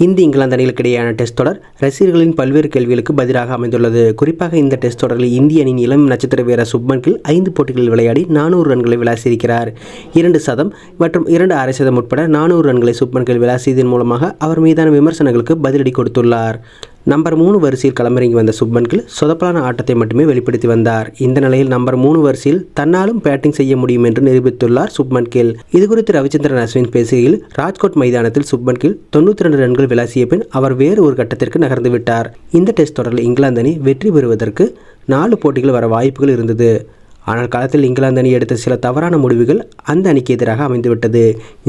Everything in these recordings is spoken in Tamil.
இந்திய இங்கிலாந்து அணிகளுக்கு இடையேயான டெஸ்ட் தொடர் ரசிகர்களின் பல்வேறு கேள்விகளுக்கு பதிலாக அமைந்துள்ளது. குறிப்பாக இந்த டெஸ்ட் தொடரில் இந்திய அணியின் இளம் நட்சத்திர வீரர் சுப்மன் கில் 5 போட்டிகளில் விளையாடி 400 ரன்களை விளாசியிருக்கிறார். 2 சதம் மற்றும் 2 அரை சதம் உட்பட 400 ரன்களை சுப்மன் கில் விளாசியதன் மூலமாக அவர் மீதான விமர்சனங்களுக்கு பதிலடி கொடுத்துள்ளார். நம்பர் 3 வரிசையில் களமிறங்கி வந்த சுப்மன் கில் சொதப்பலான ஆட்டத்தை மட்டுமே வெளிப்படுத்தி வந்தார். இந்த நிலையில் நம்பர் 3 வரிசையில் தன்னாலும் பேட்டிங் செய்ய முடியும் என்று நிரூபித்துள்ளார் சுப்மன் கில். இதுகுறித்து ரவிச்சந்திரன் அஸ்வின் பேசுகையில், ராஜ்கோட் மைதானத்தில் சுப்மன் கில் 92 ரன்கள் விளாசிய பின் அவர் வேறு ஒரு கட்டத்திற்கு நகர்ந்து விட்டார். இந்த டெஸ்ட் தொடரில் இங்கிலாந்து அணி வெற்றி பெறுவதற்கு 4 போட்டிகள் வர வாய்ப்புகள் இருந்தது. ஆனால் களத்தில் இங்கிலாந்து அணி எடுத்த சில தவறான முடிவுகள் அந்த அணிக்கு எதிராக அமைந்துவிட்டது.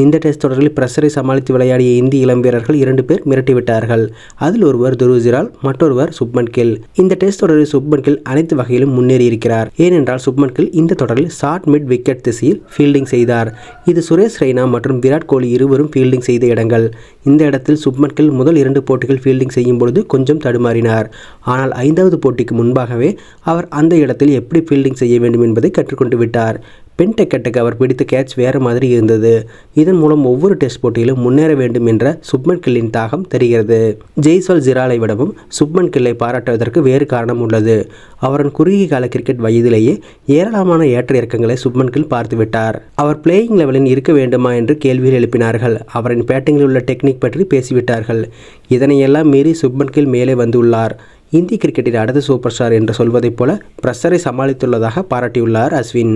இந்த டெஸ்ட் தொடரில் பிரஷரை சமாளித்து விளையாடிய இந்திய இளம் வீரர்கள் 2 பேர் மிரட்டிவிட்டார்கள். அதில் ஒருவர் துருவ், மற்றொருவர் சுப்மன் கில். இந்த டெஸ்ட் தொடரில் சுப்மன் கில் அனைத்து வகையிலும் முன்னேறியிருக்கிறார். ஏனென்றால் சுப்மன் கில் இந்த தொடரில் ஷார்ட் மிட் விக்கெட் திசையில் ஃபீல்டிங் செய்தார். இது சுரேஷ் ரெய்னா மற்றும் விராட் கோலி இருவரும் ஃபீல்டிங் செய்த இடங்கள். இந்த இடத்தில் சுப்மன் கில் முதல் 2 போட்டிகள் ஃபீல்டிங் செய்யும் பொழுது கொஞ்சம் தடுமாறினார். ஆனால் 5வது போட்டிக்கு முன்பாகவே அவர் அந்த இடத்தில் எப்படி ஃபீல்டிங் செய்ய வேண்டும் என்பதை கற்றுக்கொண்டு விட்டார். பென் டெக்கெட்டுக்கு அவர் பிடித்த கேட்ச் வேறு மாதிரி இருந்தது. இதன் மூலம் ஒவ்வொரு டெஸ்ட் போட்டியிலும் முன்னேற வேண்டும் என்ற சுப்மன் கில்லின் தாகம் தெரிகிறது. ஜெய்ஸ்வால் ஜிராலை விடவும் சுப்மன் கில்லை பாராட்டுவதற்கு வேறு காரணம் உள்ளது. அவரின் குறுகிய கால கிரிக்கெட் வயதிலேயே ஏராளமான ஏற்ற இறக்கங்களை சுப்மன் கில் பார்த்துவிட்டார். அவர் பிளேயிங் லெவலில் இருக்க வேண்டுமா என்று கேள்விகள் எழுப்பினார்கள். அவரின் பேட்டிங்கில் உள்ள டெக்னிக் பற்றி பேசிவிட்டார்கள். இதனையெல்லாம் மீறி சுப்மன் கில் மேலே வந்துள்ளார். இந்திய கிரிக்கெட்டின் அடுத்த சூப்பர் ஸ்டார் என்று சொல்வதைப் போல பிரஷரை சமாளித்துள்ளதாக பாராட்டியுள்ளார் அஸ்வின்.